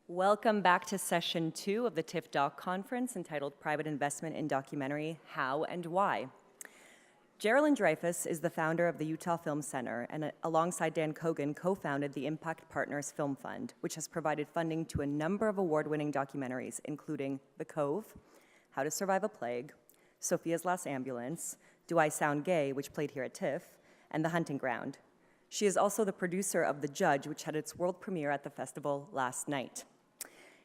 Welcome back to session 2 of the TIFF Doc Conference entitled Private Investment in Documentary, How and Why. Geralyn Dreyfous is the founder of the Utah Film Center and alongside Dan Cogan co-founded the Impact Partners Film Fund, which has provided funding to a number of award-winning documentaries, including The Cove, How to Survive a Plague, Sophia's Last Ambulance, Do I Sound Gay, which played here at TIFF, and The Hunting Ground. She is also the producer of The Judge, which had its world premiere at the festival last night.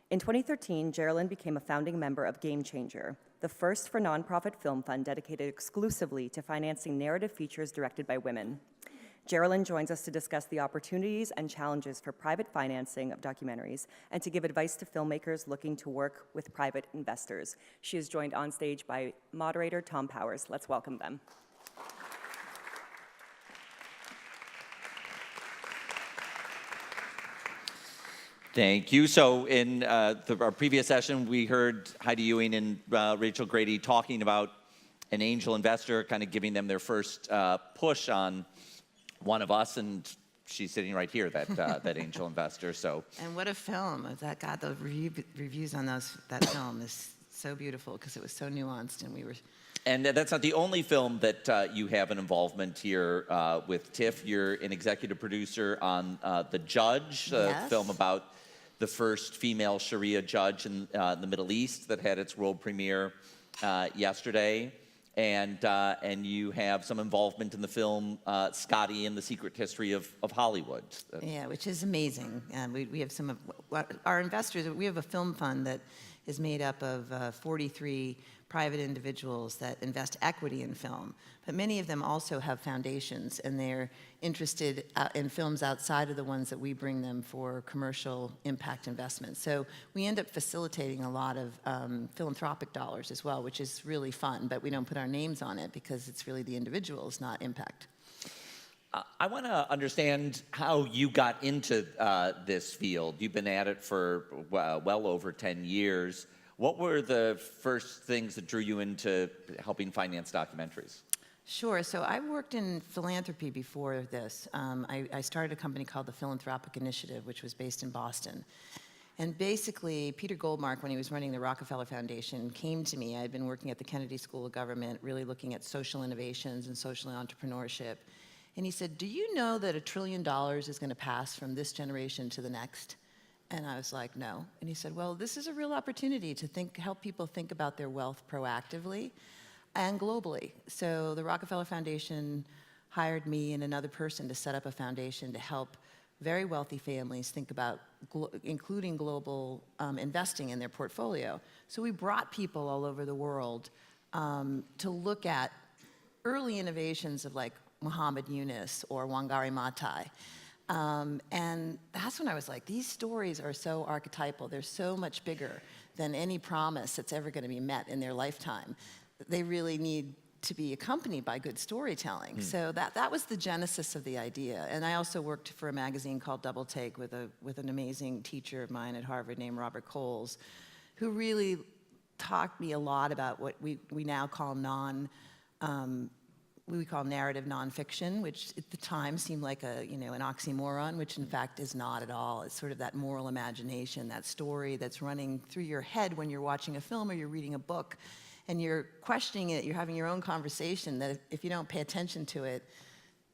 In 2013, Geralyn became a founding member of Gamechanger, the first for nonprofit film fund dedicated exclusively to financing narrative features directed by women. Geralyn joins us to discuss the opportunities and challenges for private financing of documentaries and to give advice to filmmakers looking to work with private investors. She is joined on stage by moderator Tom Powers. Let's welcome them. Thank you. So in our previous session, we heard Heidi Ewing and Rachel Grady talking about an angel investor, kind of giving them their first push on one of us, and she's sitting right here, that angel investor. So. And what a film! That got the reviews on that film is so beautiful because it was so nuanced, and we were. And that's not the only film that you have an involvement here with TIFF. You're an executive producer on The Judge, a film about the first female Sharia judge in the Middle East that had its world premiere yesterday. And you have some involvement in the film Scotty and the Secret History of Hollywood. Yeah, which is amazing. And we have some of our investors. We have a film fund that is made up of 43 private individuals that invest equity in film. But many of them also have foundations, and they're interested in films outside of the ones that we bring them for commercial impact investments. So we end up facilitating a lot of philanthropic dollars as well, which is really fun, but we don't put our names on it because it's really the individuals, not impact. I want to understand how you got into this field. You've been at it for well over 10 years. What were the first things that drew you into helping finance documentaries? Sure. So I worked in philanthropy before this. I started a company called the Philanthropic Initiative, which was based in Boston. And basically, Peter Goldmark, when he was running the Rockefeller Foundation, came to me. I had been working at the Kennedy School of Government, really looking at social innovations and social entrepreneurship. And he said, do you know that $1 trillion is going to pass from this generation to the next? And I was like, no. And he said, well, this is a real opportunity to help people think about their wealth proactively and globally. So the Rockefeller Foundation hired me and another person to set up a foundation to help very wealthy families think about including global investing in their portfolio. So we brought people all over the world to look at early innovations of like Muhammad Yunus or Wangari Maathai. And that's when I was like, these stories are so archetypal. They're so much bigger than any promise that's ever going to be met in their lifetime. They really need to be accompanied by good storytelling. So that was the genesis of the idea. And I also worked for a magazine called Double Take with an amazing teacher of mine at Harvard named Robert Coles, who really taught me a lot about what we now call we call narrative nonfiction, which at the time seemed like an oxymoron, which in fact is not at all. It's sort of that moral imagination, that story that's running through your head when you're watching a film or you're reading a book, and you're questioning it, you're having your own conversation, that if you don't pay attention to it,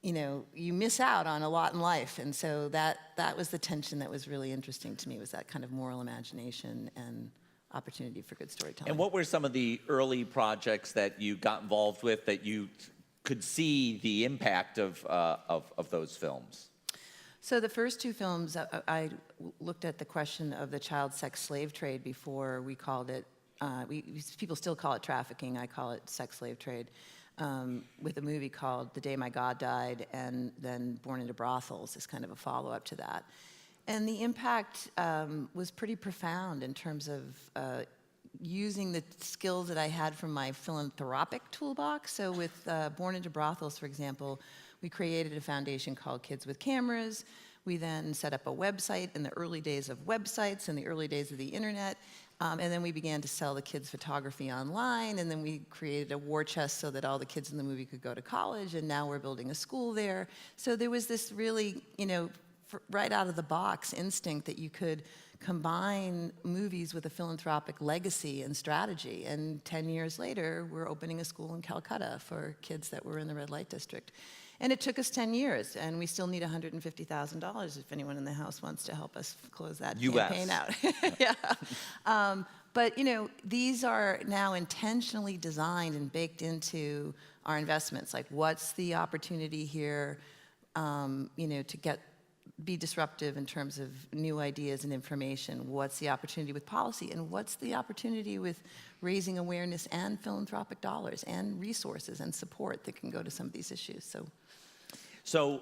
you miss out on a lot in life. And so that was the tension that was really interesting to me, was that kind of moral imagination and opportunity for good storytelling. And what were some of the early projects that you got involved with that you could see the impact of those films? So the first two films, I looked at the question of the child sex slave trade before we called it, people still call it trafficking, I call it sex slave trade, with a movie called The Day My God Died, and then Born into Brothels is kind of a follow-up to that. And the impact was pretty profound in terms of using the skills that I had from my philanthropic toolbox. So with Born into Brothels, for example, we created a foundation called Kids with Cameras. We then set up a website in the early days of websites, in the early days of the internet. And then we began to sell the kids' photography online, and then we created a war chest so that all the kids in the movie could go to college, and now we're building a school there. So there was this really, right out of the box instinct that you could combine movies with a philanthropic legacy and strategy. And 10 years later, we're opening a school in Calcutta for kids that were in the red light district. And it took us 10 years, and we still need $150,000 if anyone in the House wants to help us close that campaign out. Yeah. But, you know, these are now intentionally designed and baked into our investments. Like, what's the opportunity here, you know, to be disruptive in terms of new ideas and information? What's the opportunity with policy? And what's the opportunity with raising awareness and philanthropic dollars and resources and support that can go to some of these issues? So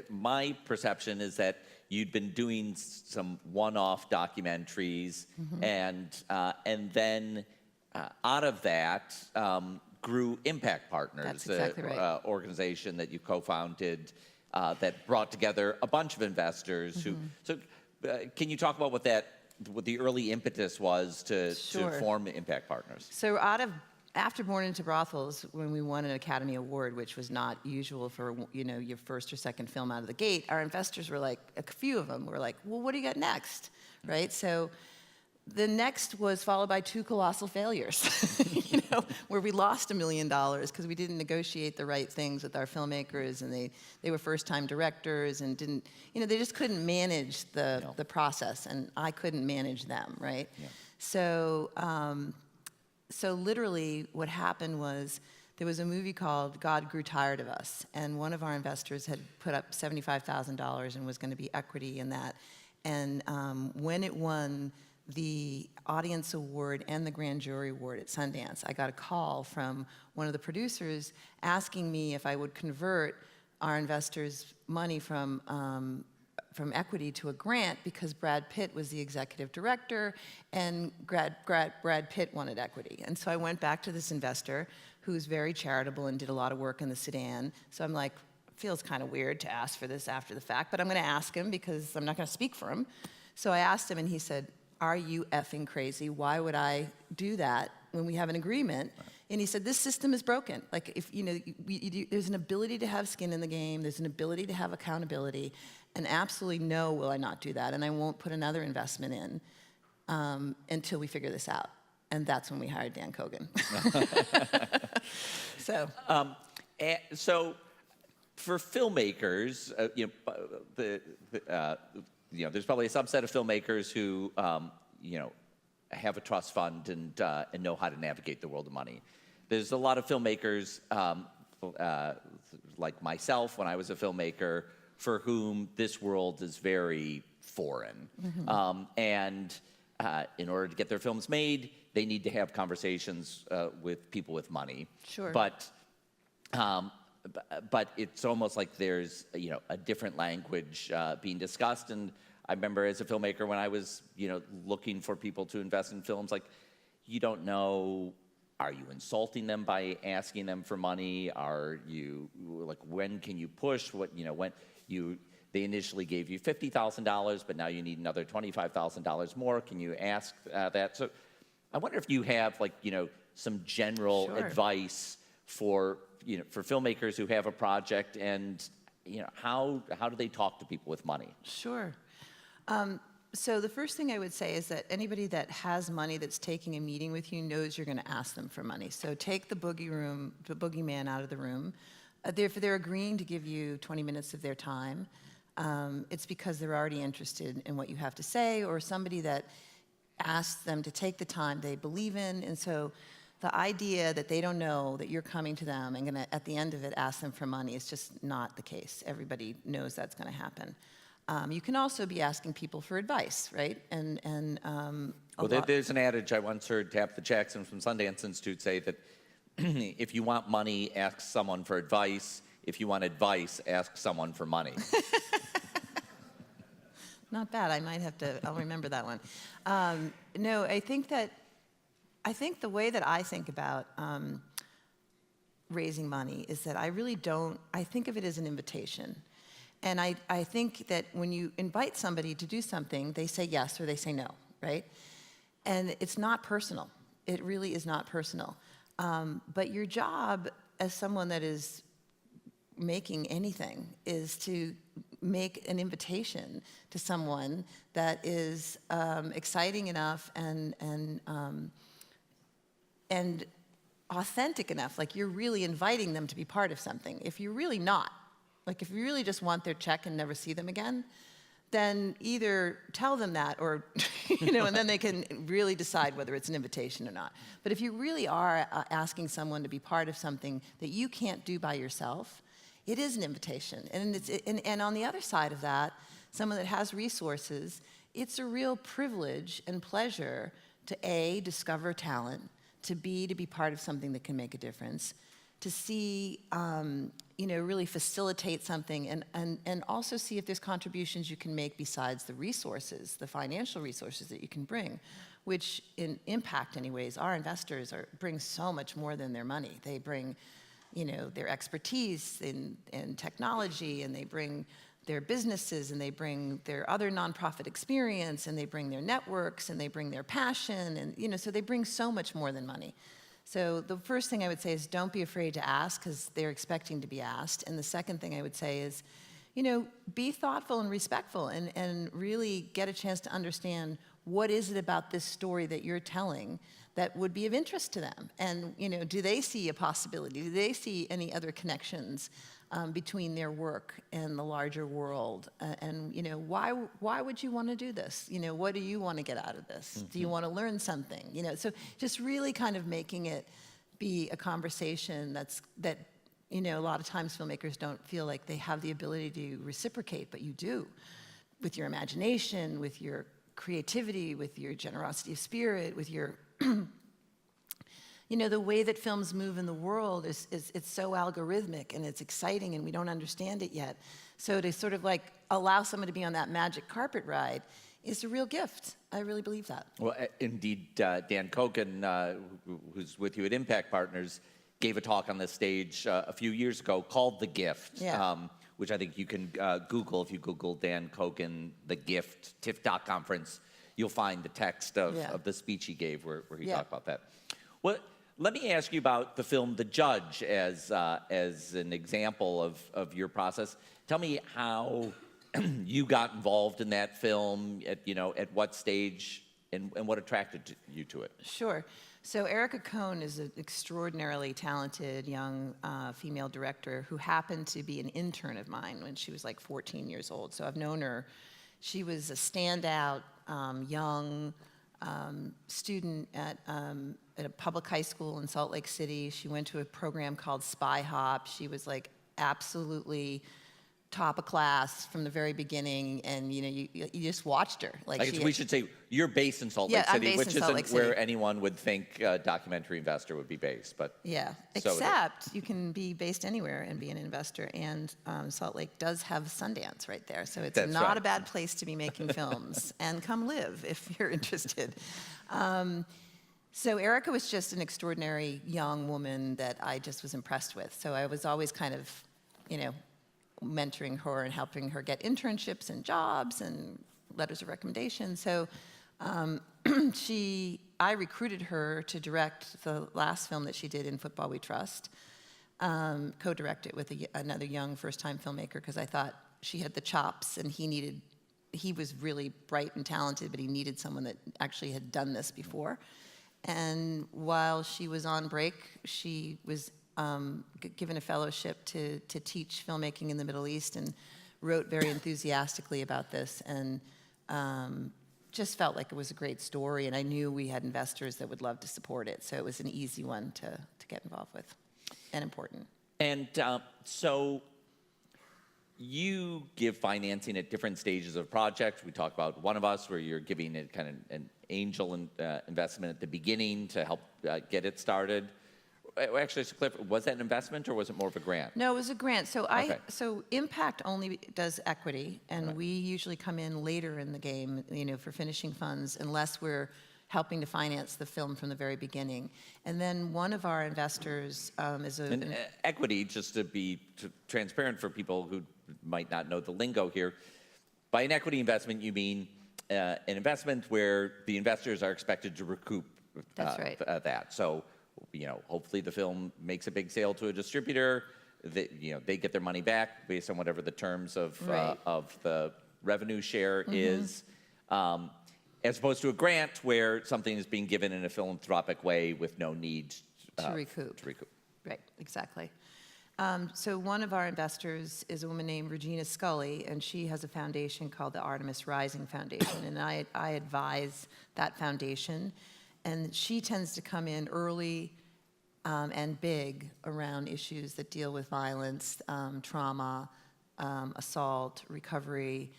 my perception is that you'd been doing some one-off documentaries, and then out of that grew Impact Partners, That's exactly right. Organization that you co-founded that brought together a bunch of investors who. So, can you talk about what the early impetus was to form Impact Partners? So after Born into Brothels, when we won an Academy Award, which was not usual for, you know, your first or second film out of the gate, our investors were like, a few of them were like, well, what do you got next, right? So the next was followed by 2 colossal failures, you know, where we lost $1 million because we didn't negotiate the right things with our filmmakers, and they were first-time directors and didn't, you know, they just couldn't manage the process, and I couldn't manage them, right? Yeah. So literally what happened was there was a movie called God Grew Tired of Us, and one of our investors had put up $75,000 and was going to be equity in that. And when it won the audience award and the grand jury award at Sundance, I got a call from one of the producers asking me if I would convert our investors' money from equity to a grant, because Brad Pitt was the executive director and Brad Pitt wanted equity. And so I went back to this investor who's very charitable and did a lot of work in the Sudan. So I'm like, feels kind of weird to ask for this after the fact, but I'm going to ask him because I'm not going to speak for him. So I asked him, and he said, "Are you effing crazy? Why would I do that when we have an agreement?" And he said, "This system is broken. Like, if you know, there's an ability to have skin in the game. There's an ability to have accountability. And absolutely no, will I not do that. And I won't put another investment in until we figure this out." And that's when we hired Dan Kogan. So for filmmakers, you know, there's probably a subset of filmmakers who, you know, have a trust fund and know how to navigate the world of money. There's a lot of filmmakers, like myself when I was a filmmaker, for whom this world is very foreign. And in order to get their films made, they need to have conversations with people with money. Sure. But it's almost like there's, you know, a different language being discussed. And I remember as a filmmaker when I was, you know, looking for people to invest in films, like, you don't know, are you insulting them by asking them for money? Are you, like, when can you push? What, you know, when they initially gave you $50,000, but now you need another $25,000 more. Can you ask that? So I wonder if you have, like, you know, some general advice for, you know, for filmmakers who have a project, and, you know, how do they talk to people with money? Sure. So the first thing I would say is that anybody that has money that's taking a meeting with you knows you're going to ask them for money. So take the boogeyman out of the room. If they're agreeing to give you 20 minutes of their time, it's because they're already interested in what you have to say, or somebody that asks them to take the time they believe in. And so the idea that they don't know that you're coming to them and going to, at the end of it, ask them for money is just not the case. Everybody knows that's going to happen. You can also be asking people for advice, right? Well, there's an adage I once heard Tabitha Jackson from Sundance Institute say that if you want money, ask someone for advice. If you want advice, ask someone for money. Not bad. I might have to, I'll remember that one. No, I think the way that I think about raising money is that I think of it as an invitation. And I think that when you invite somebody to do something, they say yes or they say no, right? And it's not personal. It really is not personal. But your job as someone that is making anything is to make an invitation to someone that is exciting enough and authentic enough, like you're really inviting them to be part of something. If you're really not, like if you really just want their check and never see them again, then either tell them that or, and then they can really decide whether it's an invitation or not. But if you really are asking someone to be part of something that you can't do by yourself, it is an invitation. And on the other side of that, someone that has resources, it's a real privilege and pleasure to A, discover talent, to B, to be part of something that can make a difference, to see, really facilitate something, and also see if there's contributions you can make besides the resources, the financial resources that you can bring, which in impact anyways, our investors bring so much more than their money. They bring, their expertise in technology, and they bring their businesses, and they bring their other nonprofit experience, and they bring their networks, and they bring their passion, and so they bring so much more than money. So the first thing I would say is don't be afraid to ask, because they're expecting to be asked. And the second thing I would say is, be thoughtful and respectful, and really get a chance to understand what is it about this story that you're telling that would be of interest to them. And do they see a possibility? Do they see any other connections between their work and the larger world? And why would you want to do this? What do you want to get out of this? Mm-hmm. Do you want to learn something? So just really kind of making it be a conversation that a lot of times filmmakers don't feel like they have the ability to reciprocate, but you do, with your imagination, with your creativity, with your generosity of spirit, with your the way that films move in the world is it's so algorithmic, and it's exciting, and we don't understand it yet. So to sort of like allow someone to be on that magic carpet ride is a real gift. I really believe that. Well, indeed, Dan Kogan, who's with you at Impact Partners, gave a talk on this stage a few years ago called The Gift, which I think you can Google. If you Google Dan Kogan, The Gift, TIFF conference, you'll find the text of the speech he gave where he talked about that. Well, let me ask you about the film The Judge as an example of your process. Tell me how you got involved in that film, at what stage, and what attracted you to it. Sure. So Erica Cohn is an extraordinarily talented young female director who happened to be an intern of mine when she was like 14 years old. So I've known her. She was a standout young student at a public high school in Salt Lake City. She went to a program called Spy Hop. She was like absolutely top of class from the very beginning, and you just watched her. Like we should say you're based in Salt Lake City, which isn't where anyone would think a documentary investor would be based. But except you can be based anywhere and be an investor, and Salt Lake does have Sundance right there, so it's not a bad place to be making films. And come live if you're interested. So Erica was just an extraordinary young woman that I just was impressed with. So I was always kind of, mentoring her and helping her get internships and jobs and letters of recommendation. So I recruited her to direct the last film that she did, In Football We Trust, co-direct it with another young first-time filmmaker, because I thought she had the chops, and he was really bright and talented, but he needed someone that actually had done this before. And while she was on break, she was given a fellowship to teach filmmaking in the Middle East, and wrote very enthusiastically about this, and just felt like it was a great story, and I knew we had investors that would love to support it, so it was an easy one to get involved with, and important. And so you give financing at different stages of project. We talked about One of Us, where you're giving it kind of an angel investment at the beginning to help get it started. Actually, to clarify, was that an investment or was it more of a grant? No, it was a grant. So so Impact only does equity, and we usually come in later in the game, for finishing funds, unless we're helping to finance the film from the very beginning. And then one of our investors is equity, just to be transparent for people who might not know the lingo here. By an equity investment, you mean an investment where the investors are expected to recoup That's right. that. So, hopefully the film makes a big sale to a distributor. they get their money back based on whatever the terms of Right. of the revenue share is, as opposed to a grant where something is being given in a philanthropic way with no need To recoup. To recoup. Right, exactly. So one of our investors is a woman named Regina Scully, and she has a foundation called the Artemis Rising Foundation, and I advise that foundation. And she tends to come in early and big around issues that deal with violence, trauma, assault, recovery,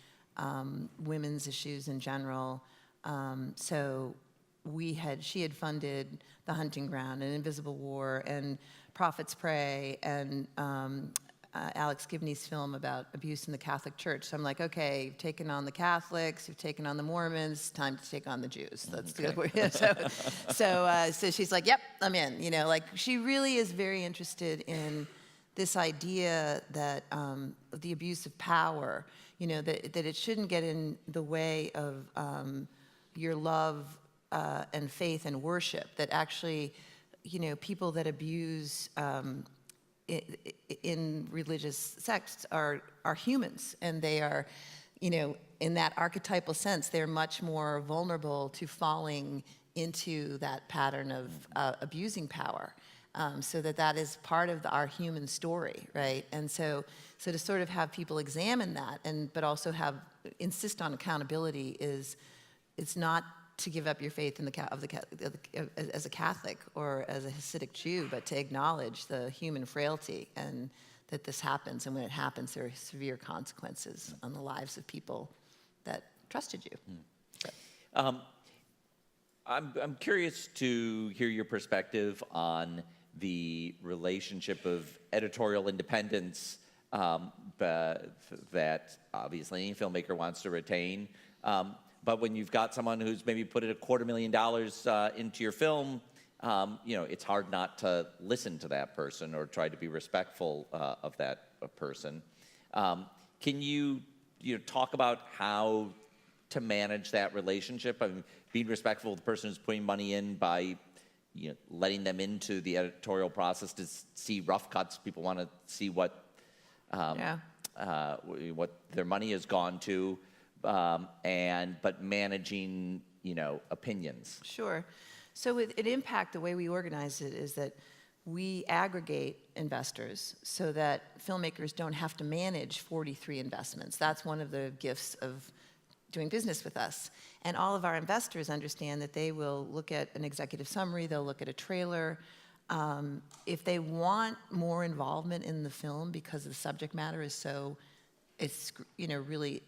women's issues in general. So she had funded The Hunting Ground and Invisible War and Prophet's Prey and Alex Gibney's film about abuse in the Catholic Church. So I'm like, okay, you've taken on the Catholics, you've taken on the Mormons, time to take on the Jews. That's good. So she's like, yep, I'm in. Like she really is very interested in this idea that the abuse of power, that it shouldn't get in the way of your love and faith and worship, that actually, people that abuse in religious sects are humans, and they are, in that archetypal sense, they're much more vulnerable to falling into that pattern of abusing power. So that is part of our human story, right? And so to sort of have people examine that, but also insist on accountability it's not to give up your faith in as a Catholic or as a Hasidic Jew, but to acknowledge the human frailty and that this happens, and when it happens, there are severe consequences on the lives of people that trusted you. I'm curious to hear your perspective on the relationship of editorial independence that obviously any filmmaker wants to retain. But when you've got someone who's maybe put $250,000 into your film, it's hard not to listen to that person or try to be respectful of that person. Can you talk about how to manage that relationship? I mean, being respectful of the person who's putting money in by letting them into the editorial process to see rough cuts. People want to see what their money has gone to. But managing, opinions. Sure. So with Impact, the way we organize it is that we aggregate investors so that filmmakers don't have to manage 43 investments. That's one of the gifts of doing business with us. And all of our investors understand that they will look at an executive summary, they'll look at a trailer. If they want more involvement in the film because the subject matter is it's really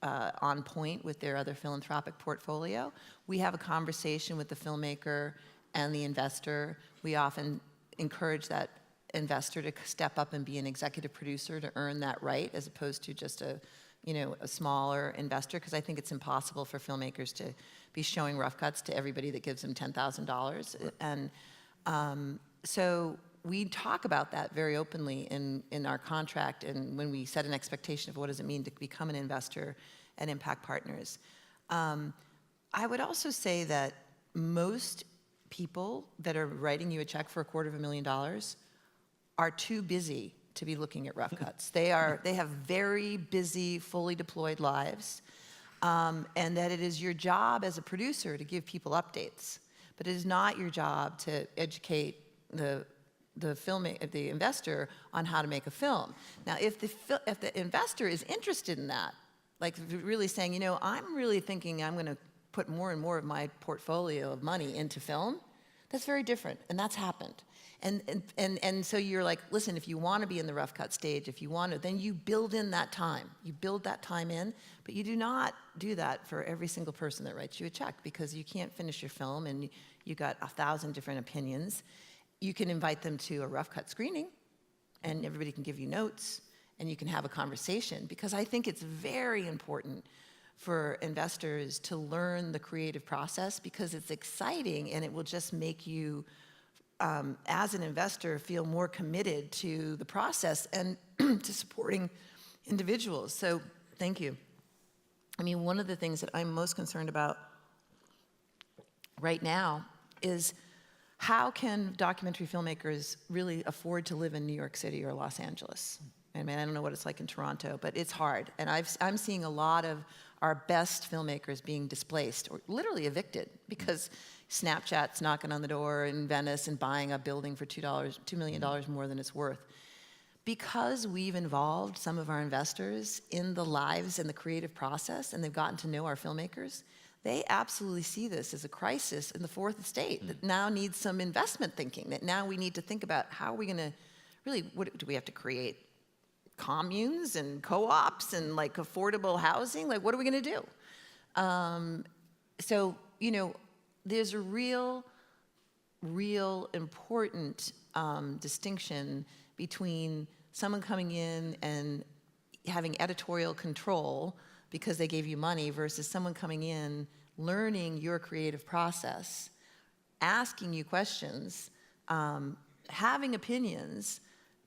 on point with their other philanthropic portfolio, we have a conversation with the filmmaker and the investor. We often encourage that investor to step up and be an executive producer to earn that right, as opposed to just a smaller investor, because I think it's impossible for filmmakers to be showing rough cuts to everybody that gives them $10,000. And so we talk about that very openly in our contract, and when we set an expectation of what does it mean to become an investor at Impact Partners. I would also say that most people that are writing you a check for $250,000 are too busy to be looking at rough cuts. They have very busy, fully deployed lives, and that it is your job as a producer to give people updates, but it is not your job to educate the investor on how to make a film. Now, if the investor is interested in that, like really saying, I'm really thinking I'm going to put more and more of my portfolio of money into film, that's very different, and that's happened. And so you're like, listen, if you want to be in the rough cut stage, if you want to, then you build in that time. You build that time in, but you do not do that for every single person that writes you a check, because you can't finish your film and you got 1,000 different opinions. You can invite them to a rough cut screening, and everybody can give you notes, and you can have a conversation, because I think it's very important for investors to learn the creative process, because it's exciting and it will just make you, as an investor, feel more committed to the process and to supporting individuals. So thank you. I mean, one of the things that I'm most concerned about right now is how can documentary filmmakers really afford to live in New York City or Los Angeles? I mean, I don't know what it's like in Toronto, but it's hard. And I'm seeing a lot of our best filmmakers being displaced or literally evicted because Snapchat's knocking on the door in Venice and buying a building for $2 million more than it's worth. Because we've involved some of our investors in the lives and the creative process, and they've gotten to know our filmmakers, they absolutely see this as a crisis in the fourth estate that now needs some investment thinking, that now we need to think about how are we going to really, what do we have to create? Communes and co-ops and like affordable housing? Like, what are we going to do? So, you know, there's a real important distinction between someone coming in and having editorial control because they gave you money versus someone coming in, learning your creative process, asking you questions, having opinions,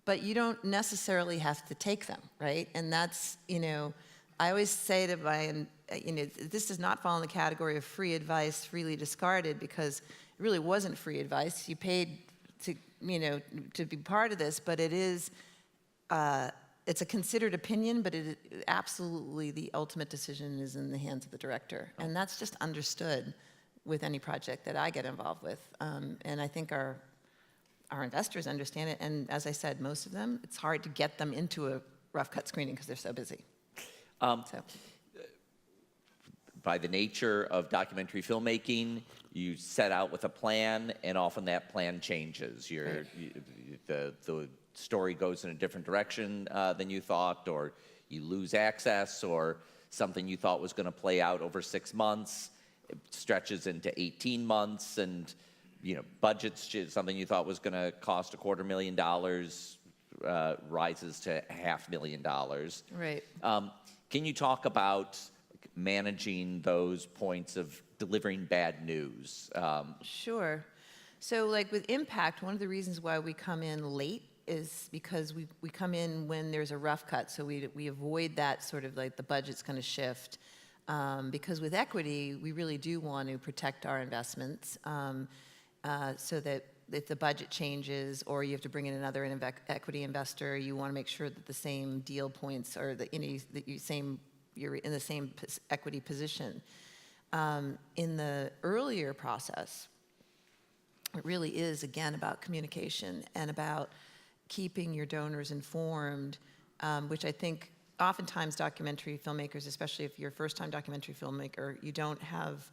but you don't necessarily have to take them, right? And that's, you know, I always say to my, you know, this does not fall in the category of free advice, freely discarded, because it really wasn't free advice. You paid to, you know, to be part of this, but it is, it's a considered opinion, but it absolutely the ultimate decision is in the hands of the director. And that's just understood with any project that I get involved with. And I think our investors understand it. And as I said, most of them, it's hard to get them into a rough cut screening because they're so busy. By the nature of documentary filmmaking, you set out with a plan, and often that plan changes. The story goes in a different direction than you thought, or you lose access, or something you thought was going to play out over 6 months, it stretches into 18 months, and you know, budgets, something you thought was going to cost $250,000 rises to $500,000. Right. Can you talk about managing those points of delivering bad news? Sure. So like with Impact, one of the reasons why we come in late is because we come in when there's a rough cut, so we avoid that sort of like the budget's going to shift. Because with equity, we really do want to protect our investments so that if the budget changes or you have to bring in another equity investor, you want to make sure that the same deal points or you're in the same equity position. In the earlier process, it really is, again, about communication and about keeping your donors informed, which I think oftentimes documentary filmmakers, especially if you're a first-time documentary filmmaker, you don't have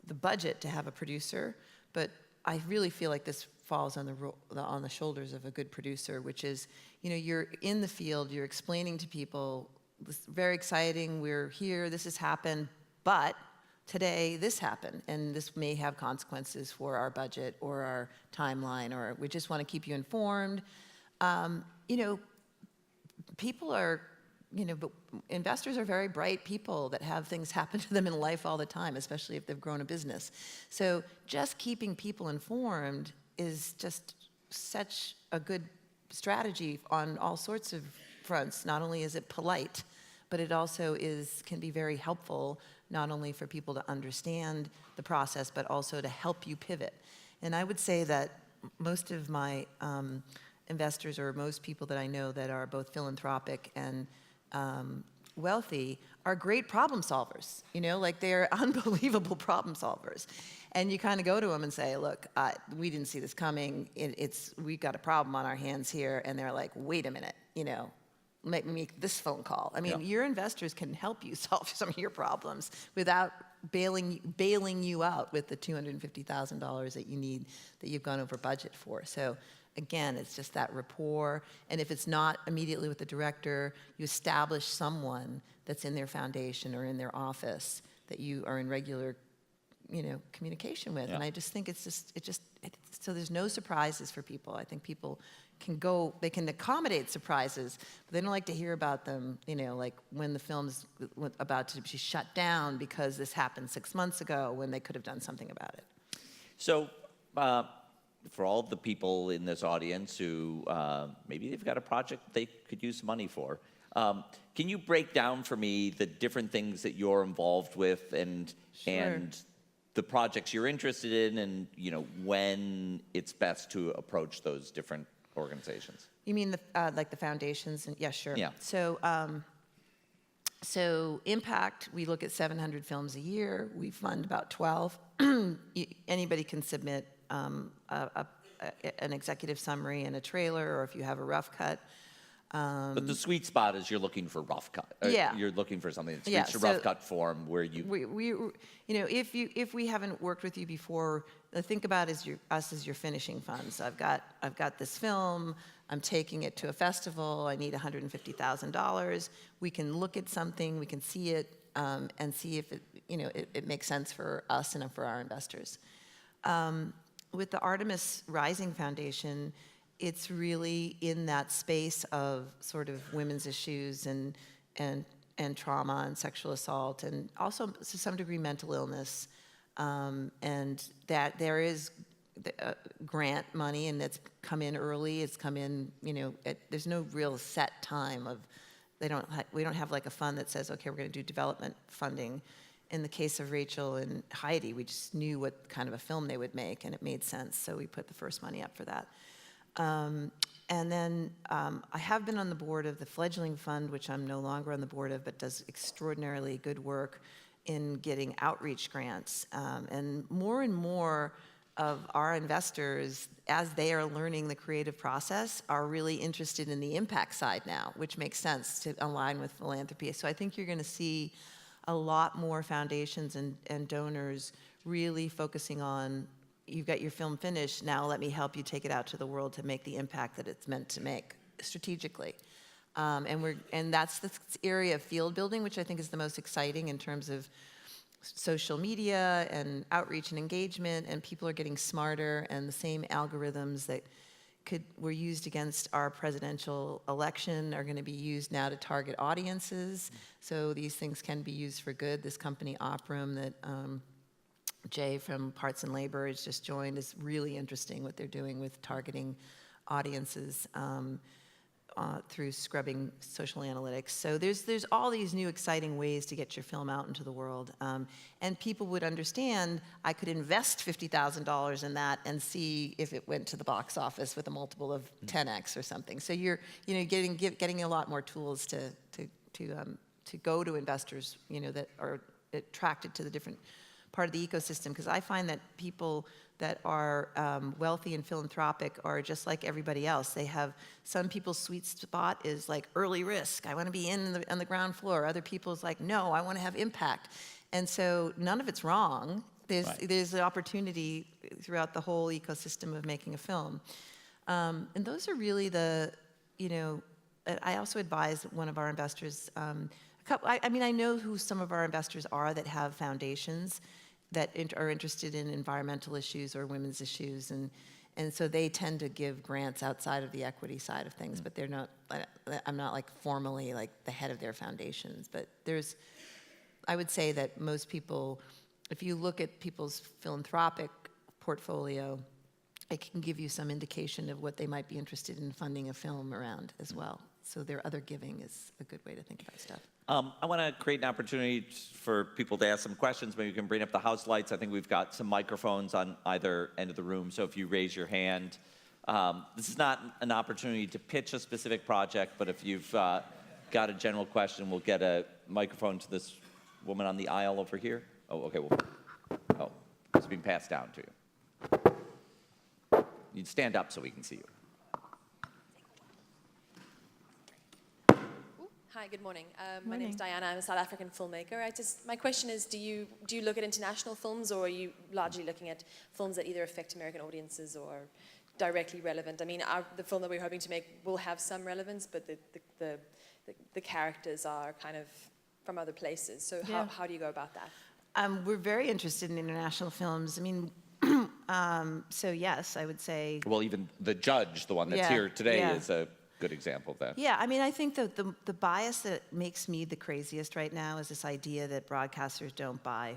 the budget to have a producer, but I really feel like this falls on the shoulders of a good producer, which is, you know, you're in the field, you're explaining to people, this is very exciting, we're here, this has happened, but today this happened, and this may have consequences for our budget or our timeline, or we just want to keep you informed. You know, people are, you know, but investors are very bright people that have things happen to them in life all the time, especially if they've grown a business. So just keeping people informed is just such a good strategy on all sorts of fronts. Not only is it polite, but it also can be very helpful, not only for people to understand the process, but also to help you pivot. And I would say that most of my investors, or most people that I know that are both philanthropic and wealthy, are great problem solvers. You know, like they're unbelievable problem solvers. And you kind of go to them and say, look, we didn't see this coming. We've got a problem on our hands here. And they're like, wait a minute, you know, let me make this phone call. I mean, your investors can help you solve some of your problems without bailing you out with the $250,000 that you need, that you've gone over budget for. So again, it's just that rapport. And if it's not immediately with the director, you establish someone that's in their foundation or in their office that you are in regular, you know, communication with. And I just think so there's no surprises for people. I think people they can accommodate surprises, but they don't like to hear about them, you know, like when the film's about to be shut down because this happened 6 months ago when they could have done something about it. So, for all the people in this audience who maybe they've got a project they could use money for, can you break down for me the different things that you're involved with and the projects you're interested in, and when it's best to approach those different organizations. You mean like the foundations? And yeah, sure. Yeah. So impact, we look at 700 films a year. We fund about 12. Anybody can submit an executive summary and a trailer, or if you have a rough cut. But the sweet spot is you're looking for rough cut. Yeah. You're looking for something that's Yeah, reached a rough cut form where you. If we haven't worked with you before, think about us as your finishing funds. I've got this film. I'm taking it to a festival. I need $150,000. We can look at something. We can see it and see if it makes sense for us and for our investors. With the Artemis Rising Foundation, it's really in that space of sort of women's issues and trauma and sexual assault, and also to some degree mental illness, and that there is grant money, and that's come in early. It's come in, there's no real set time of, we don't have like a fund that says, okay, we're going to do development funding. In the case of Rachel and Heidi, we just knew what kind of a film they would make, and it made sense, so we put the first money up for that. And then I have been on the board of the Fledgling Fund, which I'm no longer on the board of, but does extraordinarily good work in getting outreach grants. And more of our investors, as they are learning the creative process, are really interested in the impact side now, which makes sense to align with philanthropy. So I think you're going to see a lot more foundations and donors really focusing on, you've got your film finished, now let me help you take it out to the world to make the impact that it's meant to make strategically. And that's the area of field building, which I think is the most exciting in terms of social media and outreach and engagement, and people are getting smarter, and the same algorithms that were used against our presidential election are going to be used now to target audiences. So these things can be used for good. This company, Oprum, that Jay from Parts and Labor has just joined, is really interesting what they're doing with targeting audiences through scrubbing social analytics. So there's all these new exciting ways to get your film out into the world. And people would understand, I could invest $50,000 in that and see if it went to the box office with a multiple of 10x or something. So you're getting a lot more tools to go to investors that are attracted to the different part of the ecosystem, because I find that people that are wealthy and philanthropic are just like everybody else. They have, some people's sweet spot is like early risk. I want to be on the ground floor. Other people's like, no, I want to have impact. And so none of it's wrong. There's an opportunity throughout the whole ecosystem of making a film. And those are really I also advise one of our investors, I know who some of our investors are that have foundations that are interested in environmental issues or women's issues, and so they tend to give grants outside of the equity side of things, but they're not, I'm not like formally like the head of their foundations, but I would say that most people, if you look at people's philanthropic portfolio, it can give you some indication of what they might be interested in funding a film around as well. So their other giving is a good way to think about stuff. I want to create an opportunity for people to ask some questions. Maybe you can bring up the house lights. I think we've got some microphones on either end of the room, so if you raise your hand. This is not an opportunity to pitch a specific project, but if you've got a general question, we'll get a microphone to this woman on the aisle over here. Oh, okay. It's being passed down to you. You'd stand up so we can see you. Hi, good morning. My name is Diana. I'm a South African filmmaker. My question is, do you look at international films, or are you largely looking at films that either affect American audiences or directly relevant? I mean, the film that we're hoping to make will have some relevance, but the characters are kind of from other places. So how do you go about that? We're very interested in international films. I mean, so yes, I would say. Well, even the judge, the one that's here today, is a good example of that. Yeah, I mean, I think the bias that makes me the craziest right now is this idea that broadcasters don't buy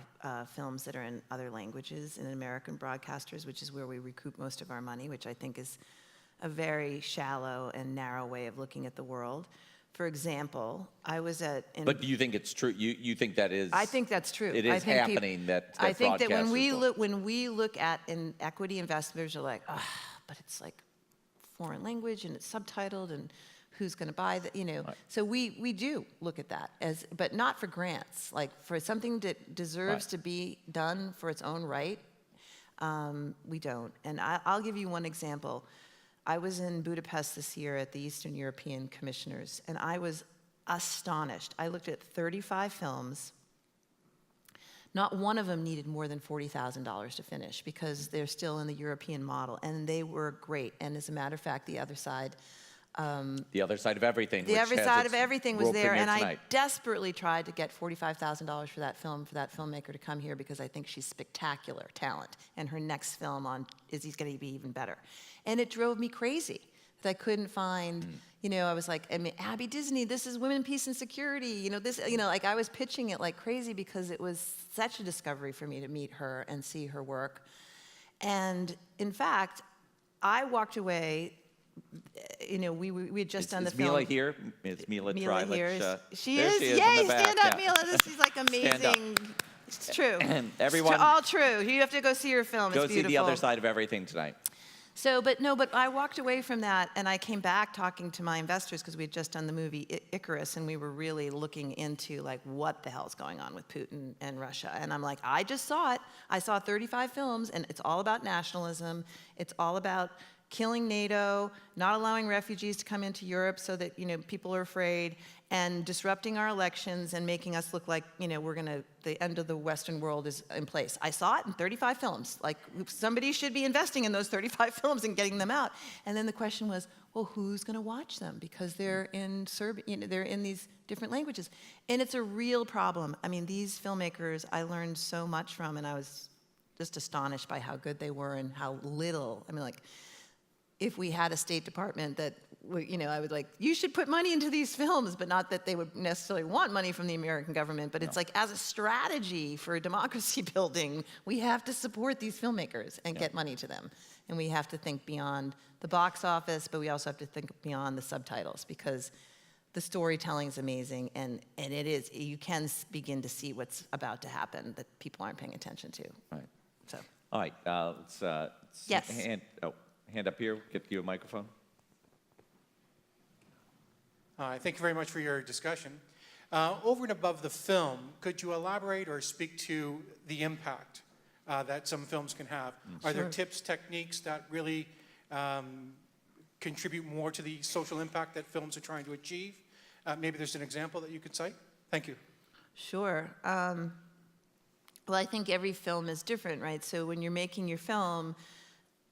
films that are in other languages, in American broadcasters, which is where we recoup most of our money, which I think is a very shallow and narrow way of looking at the world. for example, I was at... But do you think it's true? You think that is... I think that's true. It is happening that I think that when broadcasters we look at equity investors are like, but it's like foreign language and it's subtitled and who's going to buy the, Right. So we do look at that but not for grants. Like for something that deserves to be done for its own right, we don't. And I'll give you one example. I was in Budapest this year at the Eastern European Commissioners, and I was astonished. I looked at 35 films. Not one of them needed more than $40,000 to finish because they're still in the European model, and they were great. And as a matter of fact, the other side of everything. The other side of everything was there, and I tonight. desperately tried to get $45,000 for that film, for that filmmaker to come here because I think she's spectacular talent, and her next film on Izzy's going to be even better. And it drove me crazy that I couldn't find. I was like, Abby Disney, this is women, peace, and security. Like I was pitching it like crazy because it was such a discovery for me to meet her and see her work. And in fact, I walked away. We had just done the film. Is Mila here? Is Mila Mila Trilech? here? She there is. She is Yay! in the back. Stand up, Mila. This is like amazing. It's true. Everyone, it's all true. You have to go see your film. go it's see beautiful. the other side of everything tonight. So, but I walked away from that, and I came back talking to my investors because we had just done the movie Icarus, and we were really looking into like what the hell's going on with Putin and Russia. And I'm like, I just saw it. I saw 35 films, and it's all about nationalism. It's all about killing NATO, not allowing refugees to come into Europe so that people are afraid, and disrupting our elections and making us look like the end of the Western world is in place. I saw it in 35 films. Like somebody should be investing in those 35 films and getting them out. And then the question was, well, who's going to watch them because they're in Serbian, they're in these different languages, and it's a real problem. I mean, these filmmakers I learned so much from, and I was just astonished by how good they were and how little. I mean, like, if we had a State Department that, I would like, you should put money into these films, but not that they would necessarily want money from the American government, but it's like as a strategy for democracy building, we have to support these filmmakers and get money to them. And we have to think beyond the box office, but we also have to think beyond the subtitles because the storytelling is amazing, and it is, you can begin to see what's about to happen that people aren't paying attention to. Right. So. All right, let's Yes. Hand up here, get you a microphone. Thank you very much for your discussion. Over and above the film, could you elaborate or speak to the impact that some films can have? Are there tips, techniques that really contribute more to the social impact that films are trying to achieve? Maybe there's an example that you could cite. Thank you. Sure. Well, I think every film is different, right? So when you're making your film,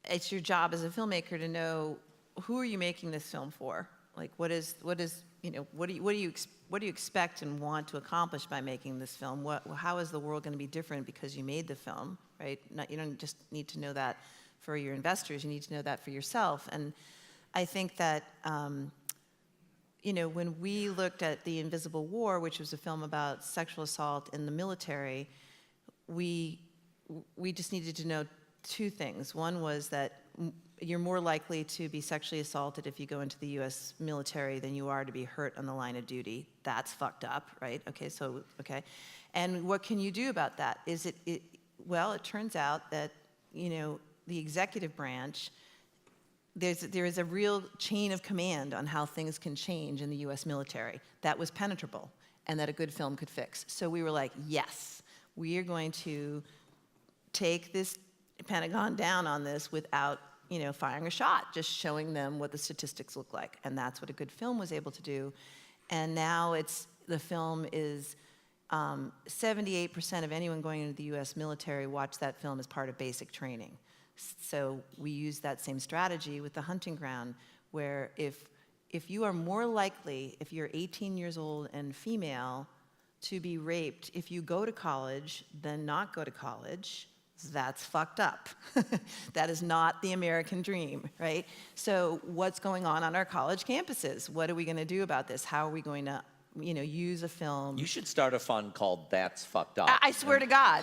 it's your job as a filmmaker to know who are you making this film for? Like, what do you expect and want to accomplish by making this film? How is the world going to be different because you made the film, right? You don't just need to know that for your investors. You need to know that for yourself. And I think that, when we looked at The Invisible War, which was a film about sexual assault in the military, we just needed to know two things. One was that you're more likely to be sexually assaulted if you go into the U.S. military than you are to be hurt on the line of duty. That's fucked up, right? Okay. And what can you do about that? Well, it turns out that, the executive branch, there is a real chain of command on how things can change in the U.S. military that was penetrable and that a good film could fix. So we were like, yes, we are going to take this Pentagon down on this without, firing a shot, just showing them what the statistics look like. And that's what a good film was able to do. And now the film is 78% of anyone going into the U.S. military watch that film as part of basic training. So we use that same strategy with The Hunting Ground, where if you are more likely, if you're 18 years old and female, to be raped if you go to college than not go to college, that's fucked up. That is not the American dream, right? So what's going on our college campuses? What are we going to do about this? How are we going to, use a film? You should start a fund called That's Fucked Up. I swear to God.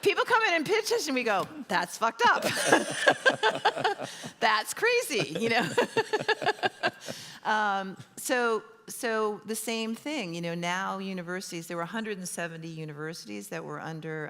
People come in and pitch us and we go, that's fucked up. That's crazy, So the same thing, you know, now universities, there were 170 universities that were under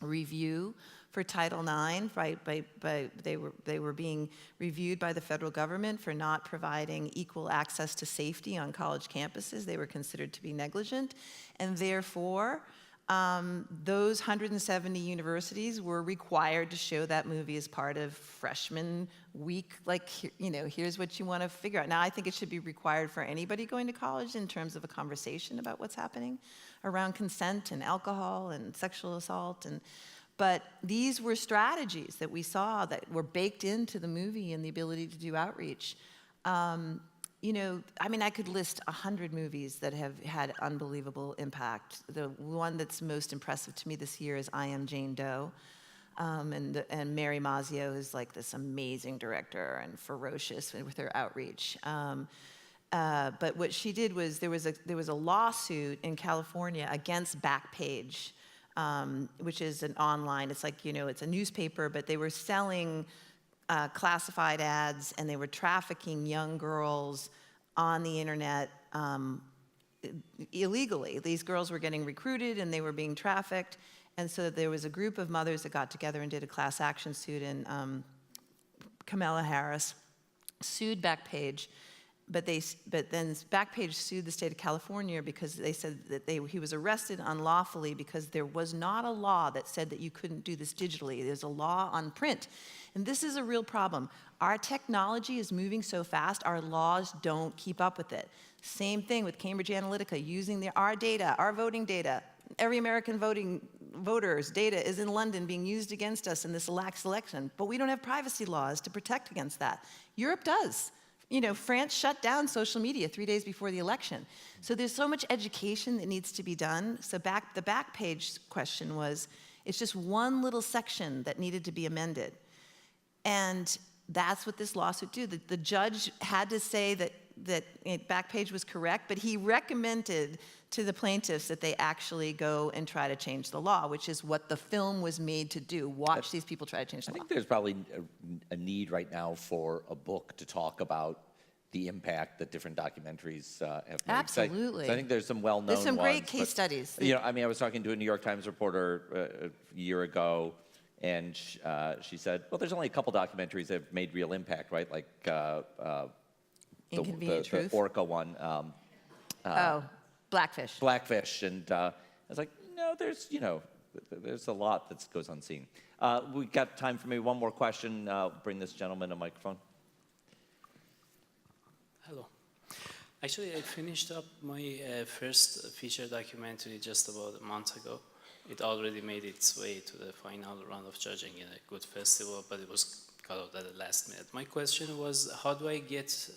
review for Title IX, right? They were being reviewed by the federal government for not providing equal access to safety on college campuses. They were considered to be negligent, and therefore, those 170 universities were required to show that movie as part of freshman week. Like, you know, here's what you want to figure out. Now, I think it should be required for anybody going to college in terms of a conversation about what's happening around consent and alcohol and sexual assault. But these were strategies that we saw that were baked into the movie and the ability to do outreach. You know, I mean, I could list 100 movies that have had unbelievable impact. The one that's most impressive to me this year is I Am Jane Doe. And Mary Mazzio is like this amazing director and ferocious with her outreach. But what she did was there was a lawsuit in California against Backpage, which is an online, it's like, you know, it's a newspaper, but they were selling classified ads, and they were trafficking young girls on the internet illegally. These girls were getting recruited, and they were being trafficked. And so there was a group of mothers that got together and did a class action suit, and Kamala Harris sued Backpage. But then Backpage sued the state of California because they said that he was arrested unlawfully because there was not a law that said that you couldn't do this digitally. There's a law on print. And this is a real problem. Our technology is moving so fast, our laws don't keep up with it. Same thing with Cambridge Analytica, using our data, our voting data. Every American voter's data is in London being used against us in this lax election, but we don't have privacy laws to protect against that. Europe does. You know, France shut down social media 3 days before the election. So there's so much education that needs to be done. So the Backpage question was, it's just one little section that needed to be amended. And that's what this lawsuit did. The judge had to say that Backpage was correct, but he recommended to the plaintiffs that they actually go and try to change the law, which is what the film was made to do. Watch these people try to change the law. I think there's probably a need right now for a book to talk about the impact that different documentaries have made. Absolutely. So I think there's some well-known There's some great ones, case studies. You know, I mean, I was talking to a New York Times reporter a year ago, and she said, well, there's only a couple documentaries that have made real impact, right? Like Inconvenient Truth? The orca one. Blackfish. Blackfish, and I was like, no, there's a lot that goes unseen. We got time for maybe one more question. Bring this gentleman a microphone. Hello. Actually, I finished up my first feature documentary just about a month ago. It already made its way to the final round of judging in a good festival, but it was cut out at the last minute. My question was, how do I get,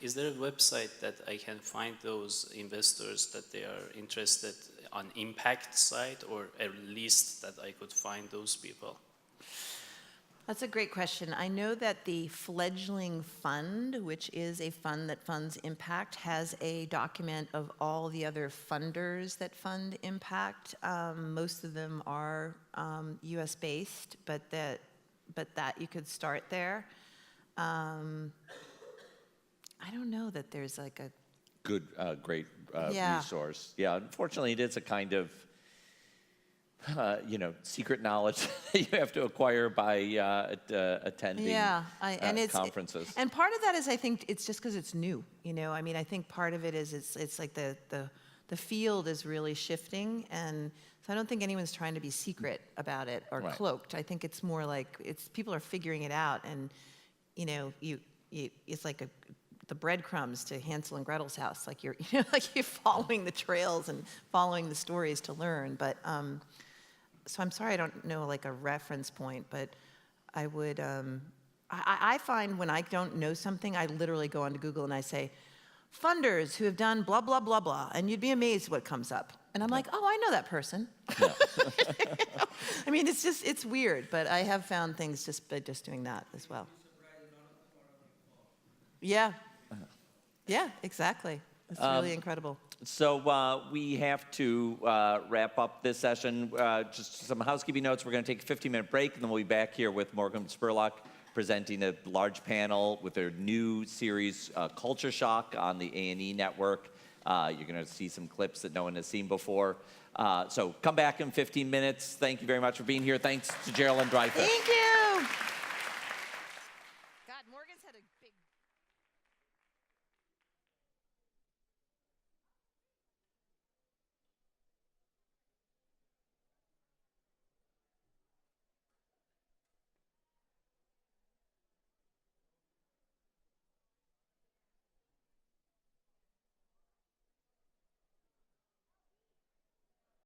is there a website that I can find those investors that they are interested on impact side, or at least that I could find those people? That's a great question. I know that the fledgling fund, which is a fund that funds impact, has a document of all the other funders that fund impact. Most of them are US based, but that you could start there. I don't know that there's like a Good, great Yeah. resource. Yeah, unfortunately, it is a kind of secret knowledge that you have to acquire by attending conferences. And part of that is, I think, it's just because it's new. You know, I mean, I think part of it is it's like the field is really shifting, and so I don't think anyone's trying to be secret about it or cloaked. I think it's more like people are figuring it out, and you know, it's like the breadcrumbs to Hansel and Gretel's house. Like you're following the trails and following the stories to learn. But so I'm sorry I don't know like a reference point, but I would. I find when I don't know something, I literally go onto Google and I say, funders who have done blah, blah, blah, blah, and you'd be amazed what comes up. And I'm like, oh, I know that person. Yeah. I mean, it's weird, but I have found things just by just doing that as well. Yeah. Yeah, exactly. It's really incredible. So we have to wrap up this session. Just some housekeeping notes. We're going to take a 15-minute break, and then we'll be back here with Morgan Spurlock presenting a large panel with their new series, Culture Shock, on the A&E network. You're going to see some clips that no one has seen before. So come back in 15 minutes. Thank you very much for being here. Thanks to Geralyn Dreyfous. Thank you.